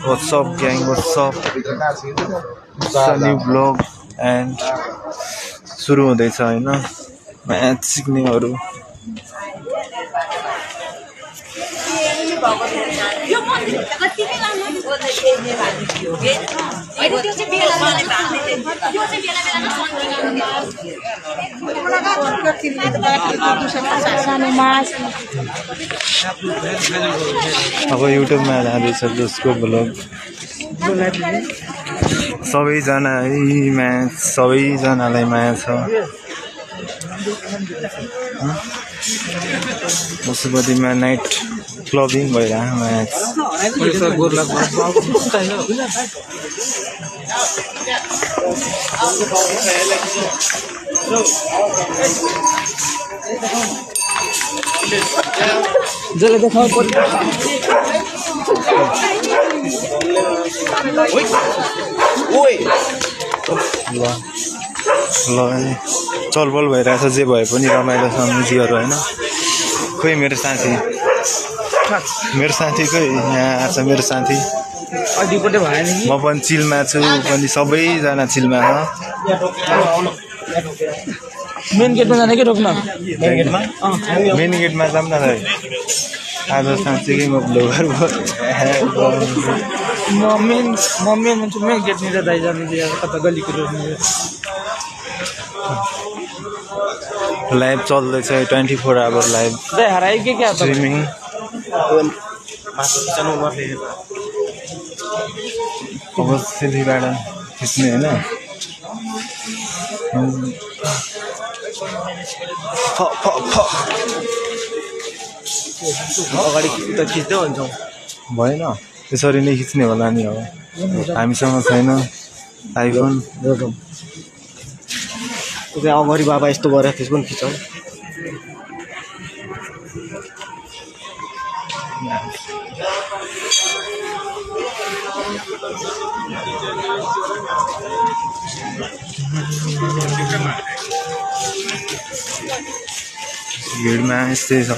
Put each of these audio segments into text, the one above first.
What's up, gang? What's up? It's a new vlog and सुरु हुँदैछ हैन math सिक्नेहरु अब युट्युबमा जाँदैछ जसको भ्लग सबैजना है म्याच सबैजनालाई माया छ मुसुबदीमा नाइट क्लबिङ भइरहेको म्याच जले देखाउ ल चलबल भइरहेछ जे भए पनि रमाइलो छ म्युजिकहरु हैन खोइ मेरो साथी खोइ यहाँ आछ मेरो साथी अडिपटे भयो नि म पनि चिलमा छु पनि सबैजना चिलमा छ मेन गेटमा जाने के रोक्न मेन गेटमा जाम न भाइ आज साँच्चै म ब्लगर मेन गेट निर दाइ जाने दिया कता गलीको रोक्नु लाइभ चल्दैछ 24 आवर लाइभ दाइ हराइ के क्या स्ट्रिमिङ अब सेलीबाट खिच्ने हैन अगाडि त खिच्दै हुन्छौँ भएन त्यसरी नै खिच्ने होला नि अब हामीसँग छैन आइफोन अगाडि बाबा यस्तो गरेर त्यस पनि खिचौँ भिडमा यस्तै छ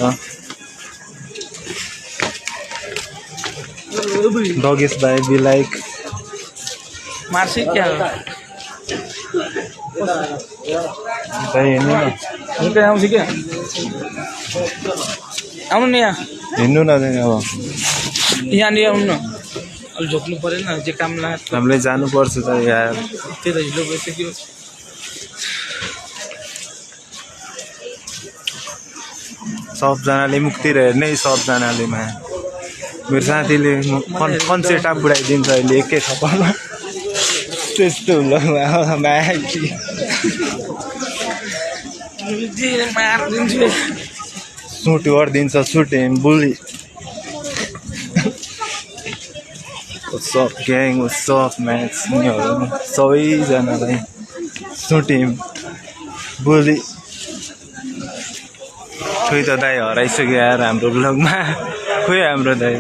डगेस भाइ बी लाइक मार्सी क्या भाइ हेर्नु न निकै आउँछ क्या आउनु नि यहाँ हिँड्नु न अब यहाँनिर आउनु न अलि झोक्नु परेन जे काम लाग्छ हामीले जानुपर्छ त यार त्यही त हिलो भइसक्यो सबजनाले मुक्तिर हेर्ने सबजनाले माया मेरो साथीले कन्सेप्ट बुढाइदिन्छ अहिले एकै थप्परमा त्यस्तो माया सुट गरिदिन्छ सुट बुली सब ग्याङ सब म्याच सबैजनालाई सुट बुली खोइ त दाइ हराइसक्यो यार हाम्रो ब्लगमा खोइ हाम्रो दाइ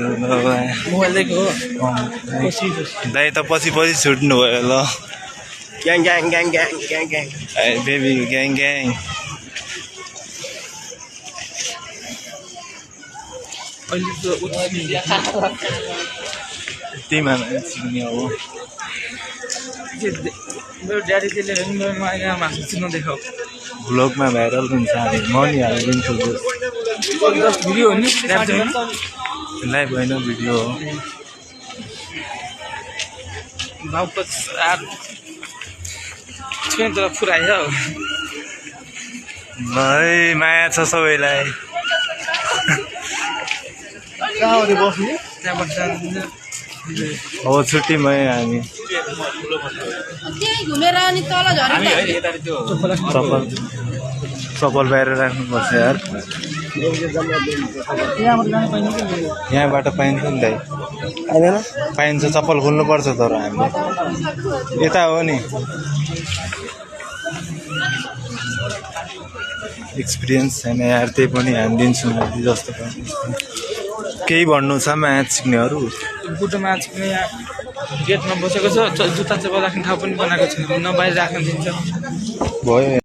दाइ त पछि छुट्नु भयो ल gang gang gang gang gang gang baby gang gang अहिले त त्यहीमा सिक्ने अब मेरो ड्याडी त्यसले मेरो माया मासु चिन्नु देखाऊ ब्लगमा भाइरल हुन्छ हामी म नि हालिदिन्छु भिडियो हो नि लाइभ होइन भिडियो हो वापस छुन त पुऱ्यायो भाइ माया छ सबैलाई त्यहाँबाट अब छुट्टीमै हामी घुमेर अनि तल चप्पल बाहिर राख्नुपर्छ यार यहाँबाट पाइन्छ नि दाइ पाइन्छ चप्पल खोल्नुपर्छ तर हामीले यता हो नि एक्सपिरियन्स छैन यार त्यही पनि हामी दिन्छौँ जस्तो केही भन्नु छ म्याच सिक्नेहरू बुटो म्याच पनि यहाँ गेटमा बसेको छ जुत्ता चप्पल राख्ने ठाउँ पनि बनाएको छैन न बाहिर राख्न दिन्छ भयो